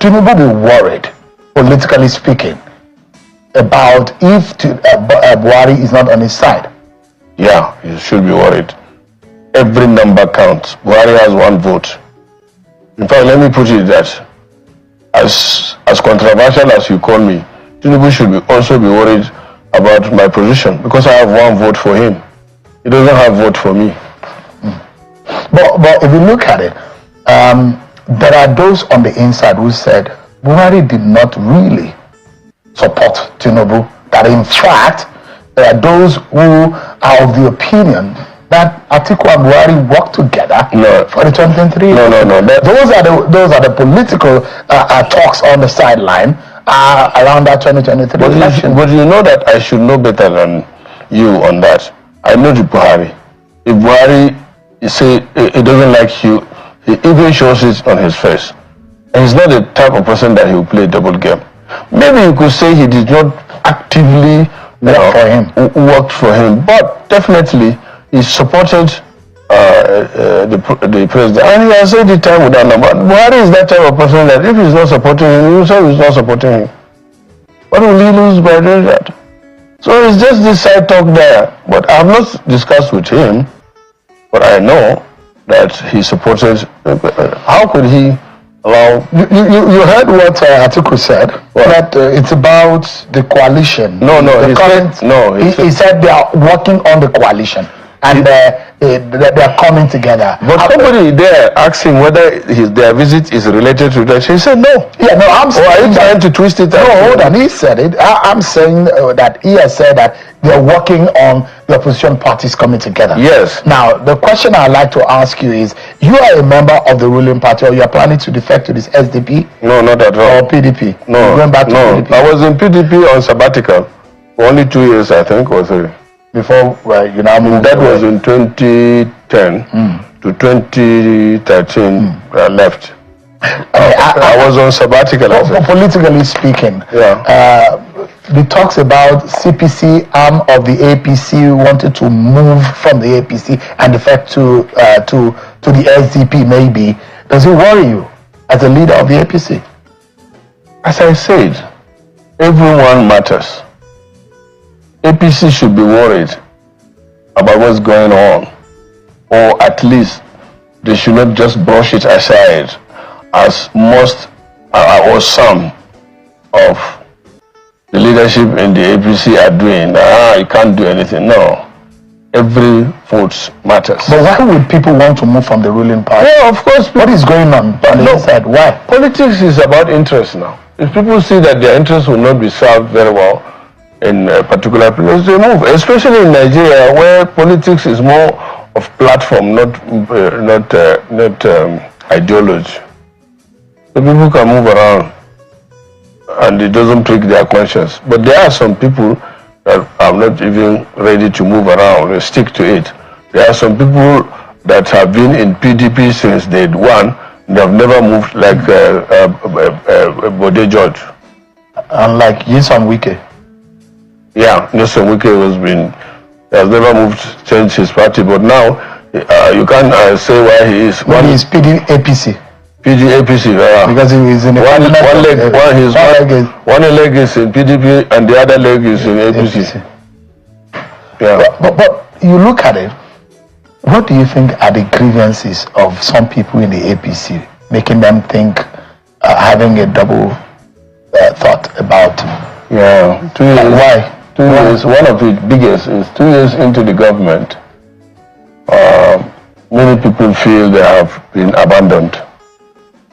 Tinubu be worried, politically speaking, about if Buhari is not on his side? Yeah, you should be worried. Every number counts. Buhari has 1 vote. In fact, let me put it that as controversial as you call me, Tinubu should also be worried about my position because I have 1 vote for him. He doesn't have vote for me. But if you look at it, there are those on the inside who said Buhari did not really support Tinubu. That in fact, there are those who are of the opinion that Atiku and Buhari work together for the 2023. No. Those are the political talks on the sideline around that 2023 election. But you know that I should know better than you on that. I know the Buhari. If Buhari say he doesn't like you, he even shows it on his face. And he's not the type of person that he will play double game. Maybe you could say he did not actively work for him, but definitely he supported the president. And he has said the time without number. Buhari is that type of person that if he's not supporting him, he will say he's not supporting him. What will he lose by doing that? So it's just this side talk there. But I have not discussed with him, but I know that he supported. How could he allow? You heard what Atiku said, that it's about the coalition. He said they are working on the coalition and they are coming together. But somebody there asked him whether their visit is related to that. He said no. Yeah, no, I'm saying. Are you trying to twist it out? No, hold on. He said it. I'm saying that he has said that they're working on the opposition parties coming together. Yes. Now, the question I'd like to ask you is, you are a member of the ruling party, or you are planning to defect to this SDP? No, not at all. Or PDP? No. You're going back to PDP? I was in PDP on sabbatical for only 2 years, I think, or 3. Before you now moved. That was in 2010 to 2013. I left. I was on sabbatical. Politically speaking, the talks about CPC arm of the APC wanted to move from the APC and defect to the SDP. Maybe does it worry you as a leader of the APC? As I said, everyone matters. APC should be worried about what's going on, or at least they should not just brush it aside as most or some of the leadership in the APC are doing. You can't do anything. No. Every vote matters. But why would people want to move from the ruling party? Yeah, of course. What is going on the inside? Why? Politics is about interest now. If people see that their interests will not be served very well in a particular place, they move. Especially in Nigeria, where politics is more of platform, not ideology. So people can move around, and it doesn't prick their conscience. But there are some people that are not even ready to move around. They stick to it. There are some people that have been in PDP since day one. They have never moved, like Bode George. And like Nyesom Wike. Yeah, Nyesom Wike has never moved, changed his party. But now, you can't say why he is. He is APC. APC, because he is in one leg is in PDP and the other leg is in APC. Yeah. But you look at it, what do you think are the grievances of some people in the APC, making them think, having a double thought about? Yeah, 2 years. Why? 2 years. One of the biggest is 2 years into the government. Many people feel they have been abandoned.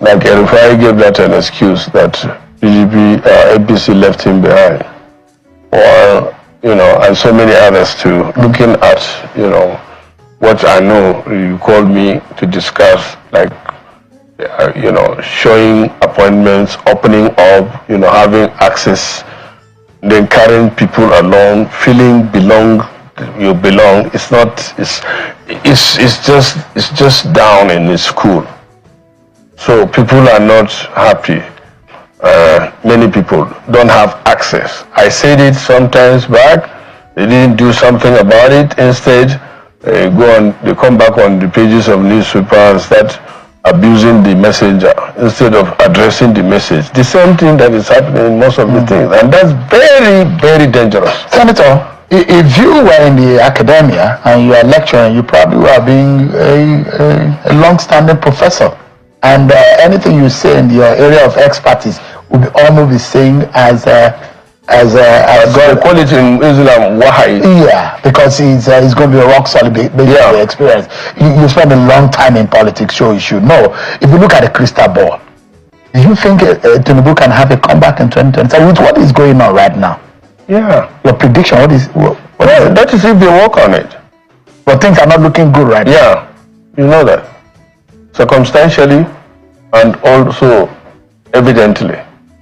Like Erufai gave that an excuse that APC left him behind. Or, and so many others too. Looking at, what I know, you called me to discuss, like, showing appointments, opening up, having access, then carrying people along, feeling you belong. It's just down in the school. So people are not happy. Many people don't have access. I said it sometimes back. They didn't do something about it. Instead, they come back on the pages of newspapers and start abusing the messenger instead of addressing the message. The same thing that is happening in most of the things, and that's very, very dangerous. Senator, if you were in the academia and you are lecturing, you probably were being a long-standing professor, and anything you say in your area of expertise would be almost the same as they call it in Islam wahi. Yeah, because it's going to be a rock solid experience. You spend a long time in politics, so you should know. If you look at the crystal ball, do you think Tinubu can have a comeback in 2027 with what is going on right now? Yeah. Your prediction, what is that is if they work on it. But things are not looking good right now. Yeah, you know that. Circumstantially and also evidently.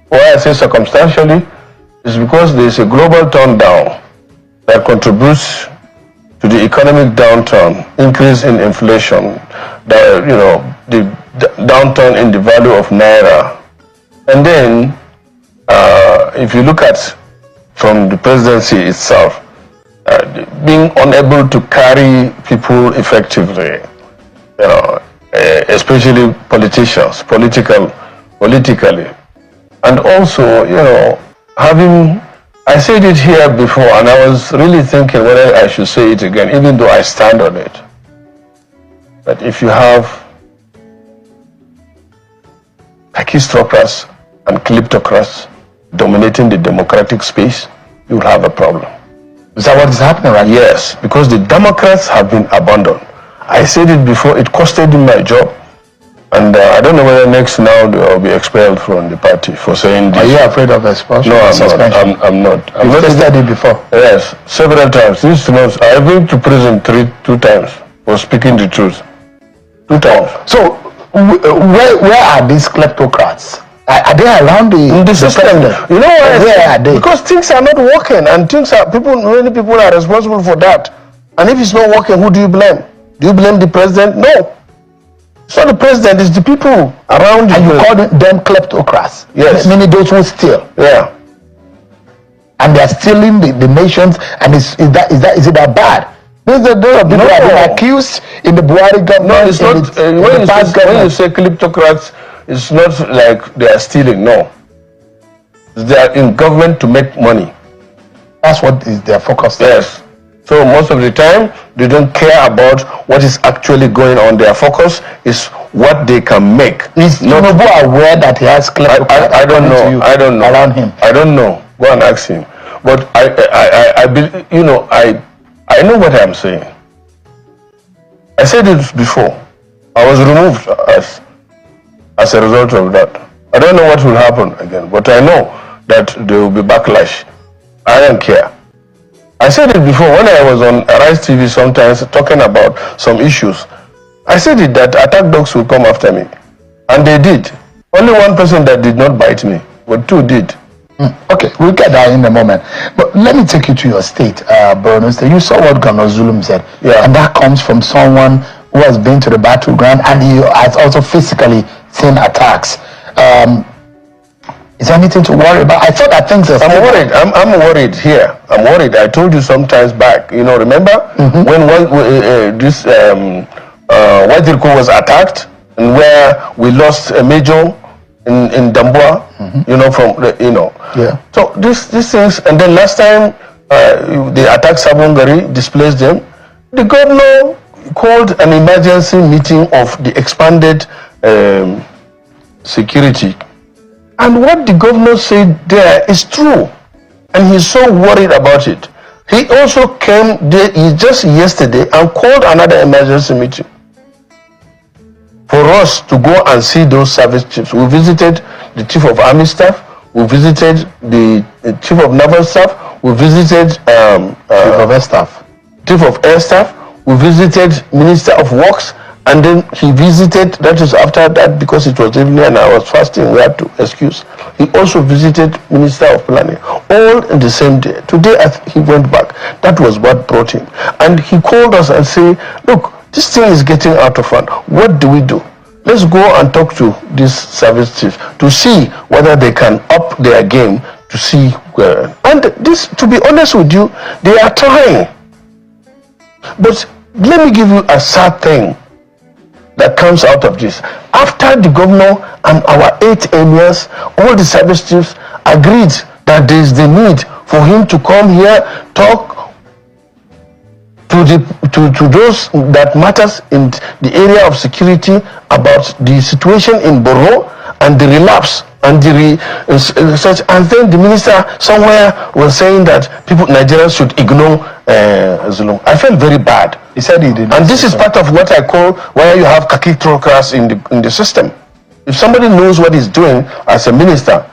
Why I say circumstantially is because there is a global turndown that contributes to the economic downturn, increase in inflation, the downturn in the value of naira. And then, if you look at from the presidency itself, being unable to carry people effectively, especially politicians, politically, and also, I said it here before, and I was really thinking whether I should say it again, even though I stand on it, that if you have aristocrats and kleptocrats dominating the democratic space, you will have a problem. Is that what is happening right now? Yes, because the Democrats have been abandoned. I said it before, it costed me my job. And I don't know whether next now they will be expelled from the party for saying this. Are you afraid of expulsion? No, I'm not. You've tested it before? Yes, several times. This month, I've been to prison two times for speaking the truth. 2 times. So, where are these kleptocrats? Are they around the system? You know why? Where are they? Because things are not working, and many people are responsible for that. And if it's not working, who do you blame? Do you blame the president? No. It's not the president, it's the people around you. And you call them kleptocrats? Yes. Meaning those who steal? Yeah. And they are stealing the nations, and is it that bad? Those are people who have been accused in the Buhari government. No, it's not. When you say kleptocrats, it's not like they are stealing, no. They are in government to make money. That's what is their focus. Yes. So most of the time, they don't care about what is actually going on. Their focus is what they can make. Is Tinubu aware that he has kleptocrats? I don't know. I don't know. Around him. I don't know. Go and ask him. But I know what I'm saying. I said it before. I was removed as a result of that. I don't know what will happen again, but I know that there will be backlash. I don't care. I said it before when I was on Rise TV sometimes talking about some issues. I said it that attack dogs will come after me. And they did. Only one person that did not bite me, but 2 did. Okay, we'll get that in a moment. But let me take you to your state, Borno State. You saw what Governor Zulum said. Yeah. And that comes from someone who has been to the battleground and he has also physically seen attacks. Is there anything to worry about? I thought that things are... I'm worried. I'm worried here. I'm worried. I told you sometimes back. Remember when this Wike was attacked and where we lost a major in Damboa, Yeah. So these things, and then last time they attacked Sabongari, displaced them. The governor called an emergency meeting of the expanded security. And what the governor said there is true. And he's so worried about it. He also came there just yesterday and called another emergency meeting for us to go and see those service chiefs. We visited the chief of army staff. We visited the chief of naval staff. We visited Chief of Air Staff. Chief of Air Staff. We visited Minister of Works. And then he visited, that is after that, because it was evening and I was fasting, we had to excuse. He also visited Minister of Planning, all in the same day. Today he went back. That was what brought him. And he called us and said, look, this thing is getting out of hand. What do we do? Let's go and talk to this service chief to see whether they can up their game to see where. And this, to be honest with you, they are trying. But let me give you a sad thing. that comes out of this. After the governor and our 8 emirs, all the service chiefs agreed that there is the need for him to come here, talk to those that matters in the area of security about the situation in Borno and the relapse and the research. And then the minister somewhere was saying that Nigerians should ignore Zulum. I felt very bad. He said he did. And this is part of what I call why you have kakitocrats in the system. If somebody knows what he's doing as a minister,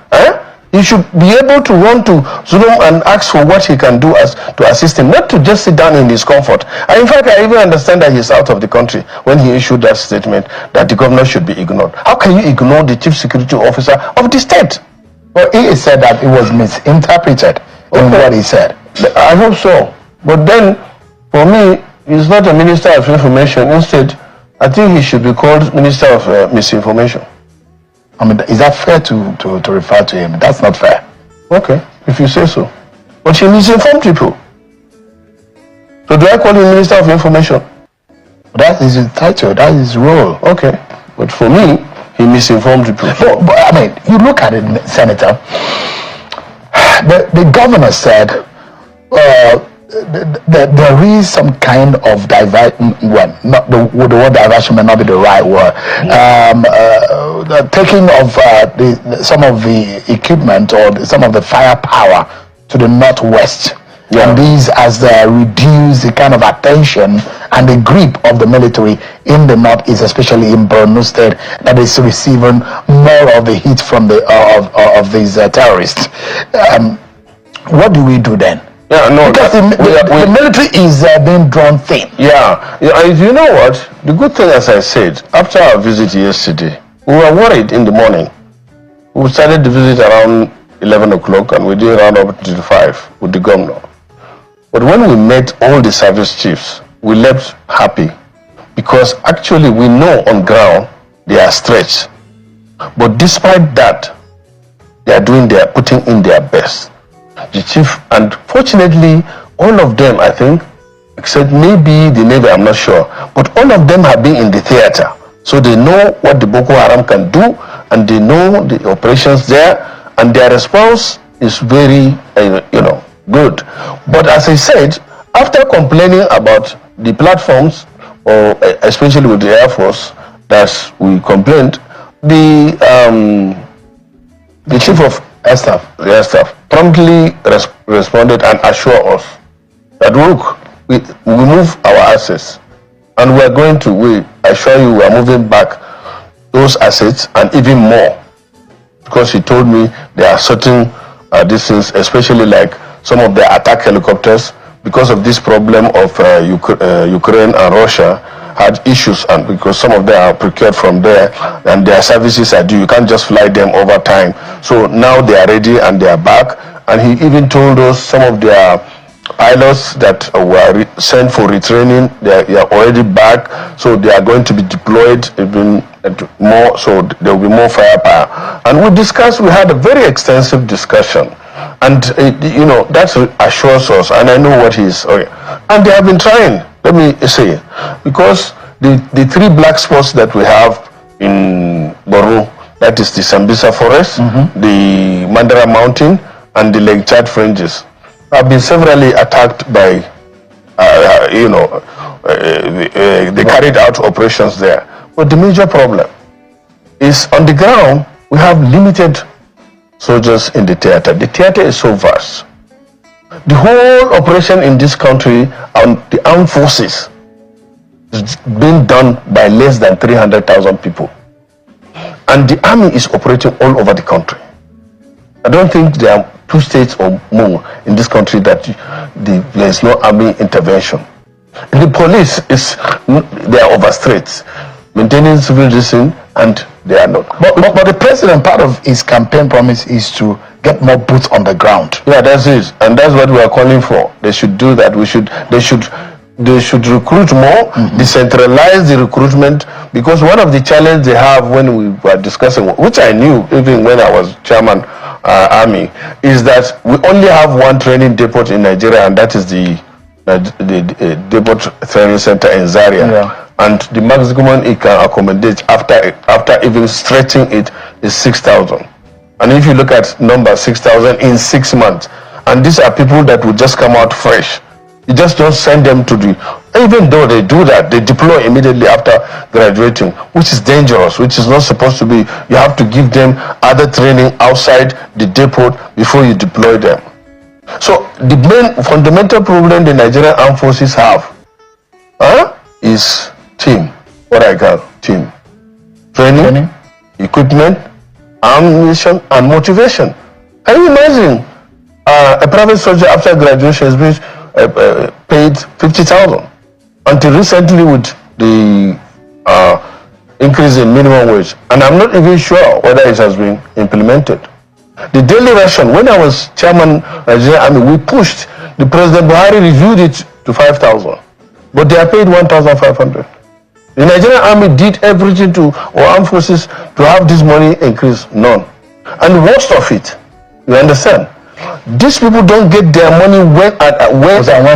he should be able to run to Zulum and ask for what he can do to assist him, not to just sit down in his comfort. And in fact, I even understand that he's out of the country when he issued that statement that the governor should be ignored. How can you ignore the chief security officer of the state? Well, he said that it was misinterpreted in what he said. I hope so. But then, for me, he's not a minister of information. Instead, I think he should be called minister of misinformation. I mean, is that fair to refer to him? That's not fair. Okay, if you say so. But he misinformed people. So do I call him Minister of Information? That is his title, that is his role. Okay. But for me, he misinformed people. But I mean, you look at it, Senator. The governor said there is some kind of diversion. Well, not the word diversion may not be the right word. The taking of some of the equipment or some of the firepower to the northwest. Yeah. And these as they reduce the kind of attention and the grip of the military in the northeast, especially in Borno State, that is receiving more of the heat from the of these terrorists. What do we do then? Yeah, no, because the military is being drawn thin. Yeah, you know what? The good thing, as I said, after our visit yesterday, we were worried in the morning. We started the visit around 11 o'clock and we did round up to 5 with the governor. But when we met all the service chiefs, we left happy because actually we know on ground they are stretched. But despite that, they are putting in their best. The chief, and fortunately, all of them, I think, except maybe the Navy, I'm not sure, but all of them have been in the theater. So they know what the Boko Haram can do, and they know the operations there, and their response is very, good. But as I said, after complaining about the platforms, or especially with the Air Force, that we complained, the chief of Air Staff promptly responded and assured us that look, we move our assets and we assure you we are moving back those assets and even more, because he told me there are certain things, especially like some of the attack helicopters, because of this problem of Ukraine and Russia had issues, and because some of them are procured from there and their services are due, you can't just fly them over time. So now they are ready and they are back. And he even told us some of their pilots that were sent for retraining, they are already back, so they are going to be deployed even more, so there will be more firepower. And we had a very extensive discussion, and that assures us, and I know what he's, and they have been trying, let me say, because the 3 black spots that we have in Borno, that is the Sambisa Forest, the Mandara Mountain, and the Lake Chad fringes, have been severally attacked by, they carried out operations there. But the major problem is on the ground, we have limited soldiers in the theater. The theater is so vast. The whole operation in this country on the armed forces is being done by less than 300,000 people. And the army is operating all over the country. I don't think there are 2 states or more in this country that there is no army intervention. The police they are overstretched, maintaining civil decency, and they are not. But the president, part of his campaign promise is to get more boots on the ground. Yeah, that's it, and that's what we are calling for. They should do that. They should recruit more, decentralize the recruitment, because one of the challenges they have when we were discussing, which I knew even when I was chairman army, is that we only have one training depot in Nigeria, and that is the depot training center in Zaria. Yeah. and the maximum it can accommodate after even stretching it is 6,000. And if you look at number 6,000 in 6 months, and these are people that will just come out fresh. You just don't send them to even though they do that, they deploy immediately after graduating, which is dangerous, which is not supposed to be. You have to give them other training outside the depot before you deploy them. So the main fundamental problem the Nigerian armed forces have is team, what I call team. Training, equipment, ammunition, and motivation. Can you imagine a private soldier after graduation has been paid 50,000 until recently with the increase in minimum wage, and I'm not even sure whether it has been implemented. The daily ration, when I was chairman of Nigerian Army, we pushed, the President Buhari reviewed it to 5,000, but they are paid 1,500. The Nigerian Army did everything or armed forces to have this money increase, none. And worst of it, you understand, these people don't get their money as and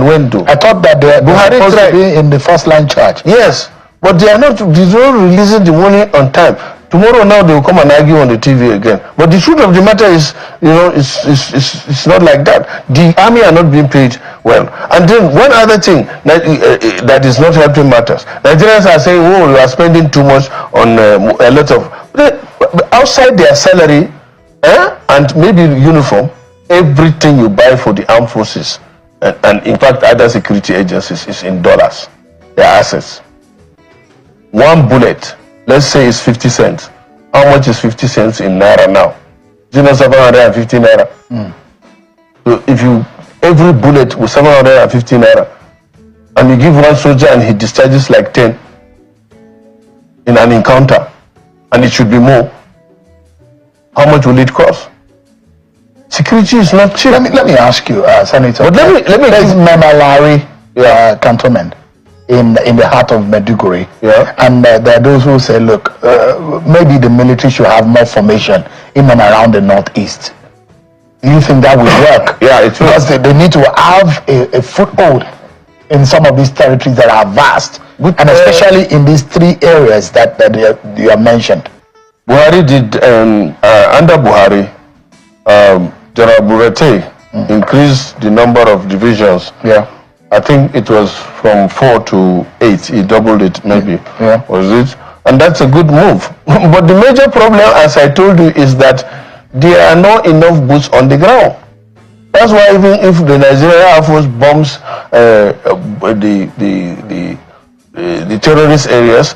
when due. I thought that they are supposed to be in the first line charge. Yes, but they are not releasing the money on time. Tomorrow now they will come and argue on the TV again. But the truth of the matter is, it's not like that. The army are not being paid well. And then one other thing that is not helping matters. Nigerians are saying, oh, you are spending too much on a lot of... outside their salary and maybe uniform, everything you buy for the armed forces and in fact other security agencies is in dollars, their assets. One bullet, let's say it's 50 cents. How much is 50 cents in naira now? Do you know 750 naira? So if every bullet with 750 naira, and you give one soldier and he discharges like 10 in an encounter, and it should be more, how much will it cost? Security is not cheap. Let me ask you, Senator. But let me there's Memalari cantonment in the heart of Maiduguri. Yeah. And there are those who say, look, maybe the military should have more formation in and around the northeast. Do you think that will work? Yeah, it will. Because they need to have a foothold in some of these territories that are vast, and especially in these 3 areas that you have mentioned. Buhari did, under Buhari, General Burete increased the number of divisions. Yeah. I think it was from 4 to 8. He doubled it, maybe. Yeah. Was it? And that's a good move. But the major problem, as I told you, is that there are not enough boots on the ground. That's why even if the Nigerian Air Force bombs the terrorist areas,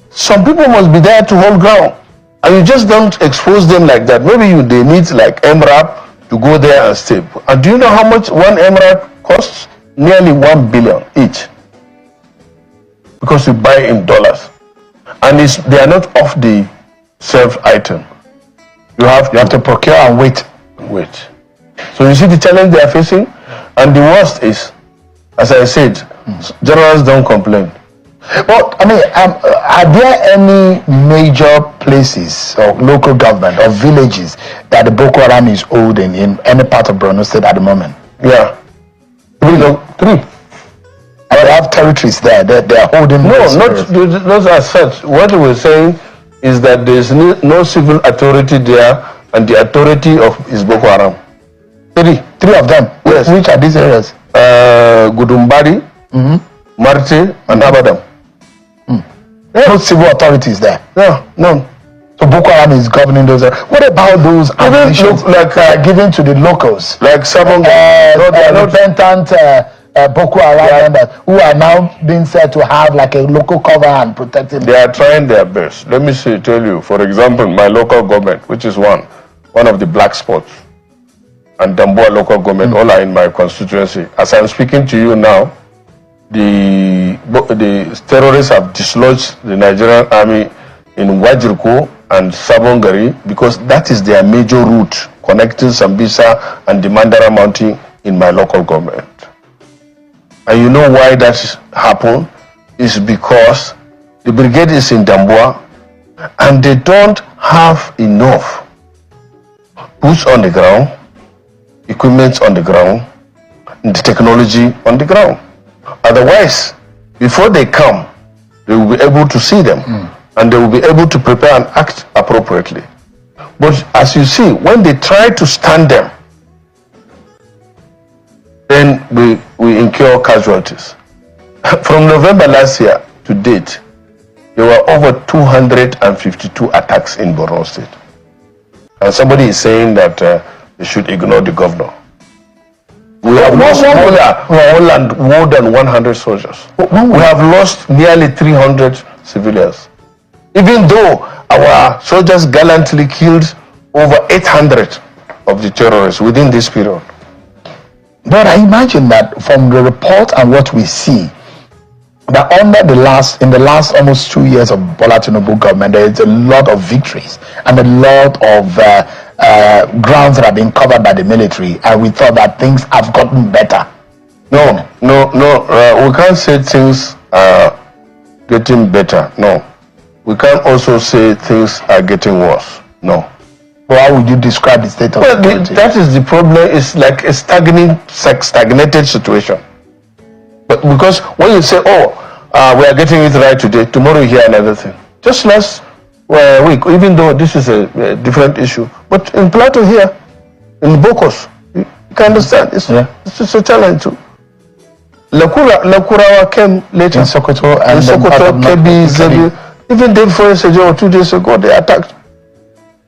some people must be there to hold ground. And you just don't expose them like that. Maybe they need like MRAP to go there and stay. And do you know how much one MRAP costs? Nearly 1 billion each. Because you buy in dollars. And they are not off the shelf item. You have to procure and wait. So you see the challenge they are facing? And the worst is, as I said, generals don't complain. Well, I mean, are there any major places or local government or villages that the Boko Haram is holding in any part of Borno State at the moment? Yeah. 3. And they have territories there. They are holding. No, not those as such. What we're saying is that there is no civil authority there, and the authority is Boko Haram. 3 of them. Yes. Which are these areas? Gudumbari, Marte, and Abadam. No civil authorities there. No. So Boko Haram is governing those areas. What about those ambitions given to the locals? Like Sabonga, repentant Boko Haram members who are now being said to have like a local cover and protecting. They are trying their best. Let me tell you, for example, my local government, which is one of the black spots, and Damboa local government, all are in my constituency. As I'm speaking to you now, the terrorists have dislodged the Nigerian army in Wajirko and Sabongari because that is their major route connecting Sambisa and the Mandara Mountain in my local government. And you know why that happened? Is because the brigade is in Damboa and they don't have enough boots on the ground, equipment on the ground, and the technology on the ground. Otherwise, before they come, they will be able to see them and they will be able to prepare and act appropriately. But as you see, when they try to stand them, then we incur casualties. From November last year to date, there were over 252 attacks in Borno State. And somebody is saying that they should ignore the governor. We have lost more than 100 soldiers. We have lost nearly 300 civilians. Even though our soldiers gallantly killed over 800 of the terrorists within this period. But I imagine that from the report and what we see, that in the last almost 2 years of Bola Tinubu government, there is a lot of victories and a lot of grounds that have been covered by the military, and we thought that things have gotten better. No, we can't say things are getting better. No, we can't also say things are getting worse. No. Well, how would you describe the state of security? That is the problem. It's like a stagnated situation. But because when you say, we are getting it right today, tomorrow you hear another thing. Just last week, even though this is a different issue, but in Plateau here, in Bokos, you can understand, it's a challenge too. Lakurawa came later. In Sokoto, and Kebbi, Zebi, even day before yesterday or 2 days ago, they attacked.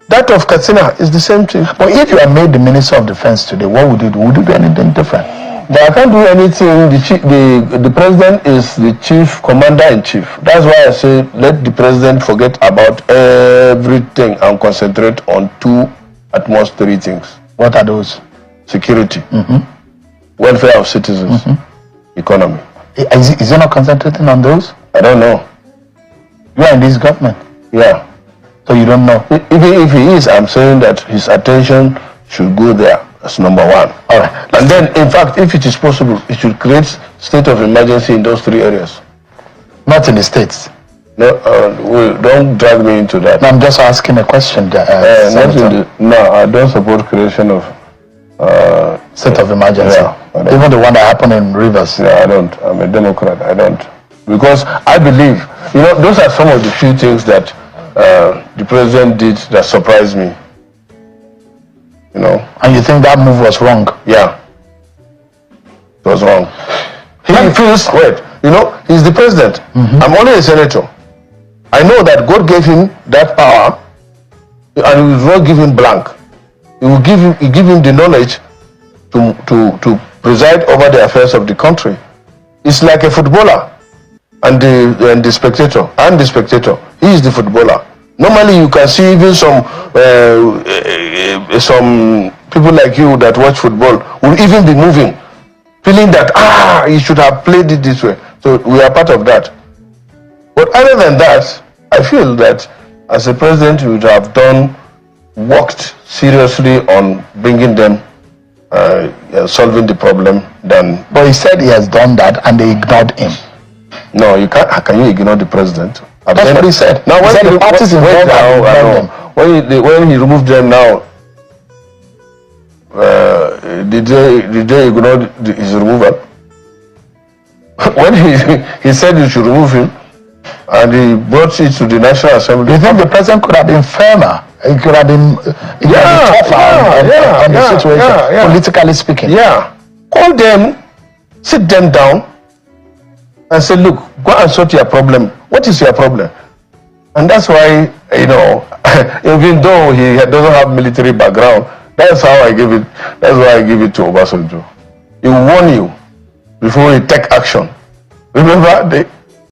That of Katsina is the same thing. But if you are made the Minister of Defense today, what would you do? Would you do anything different? But I can't do anything. The president is the chief commander-in-chief. That's why I say let the president forget about everything and concentrate on at most three things. What are those? Security, welfare of citizens, economy. Is he not concentrating on those? I don't know. You are in this government. Yeah. So you don't know? Even if he is, I'm saying that his attention should go there. That's number one. All right. And then, in fact, if it is possible, it should create state of emergency in those three areas. Not in the states. No, don't drag me into that. No, I'm just asking a question. No, I don't support creation of state of emergency. Yeah, even the one that happened in Rivers. Yeah, I don't. I'm a Democrat. I don't. Because I believe, those are some of the few things that the president did that surprised me. And you think that move was wrong? Yeah. It was wrong. He feels, he's the president. I'm only a senator. I know that God gave him that power and he will not give him blank. He will give him the knowledge to preside over the affairs of the country. It's like a footballer and the spectator. I'm the spectator. He is the footballer. Normally you can see even some people like you that watch football will even be moving, feeling that he should have played it this way. So we are part of that. But other than that, I feel that as a president you would have worked seriously on bringing them solving the problem than. But he said he has done that and they ignored him. No, you can't. How can you ignore the president? That's what he said. Now, when the parties involved when he removed them now, did they ignore his removal? When he said you should remove him, and he brought it to the National Assembly. You think the president could have been firmer? He could have been tougher on the situation, politically speaking. Yeah. Call them, sit them down, and say, look, go and sort your problem. What is your problem? And that's why, even though he doesn't have military background, that's how I give it. That's why I give it to Obasanjo. He will warn you before he take action. Remember,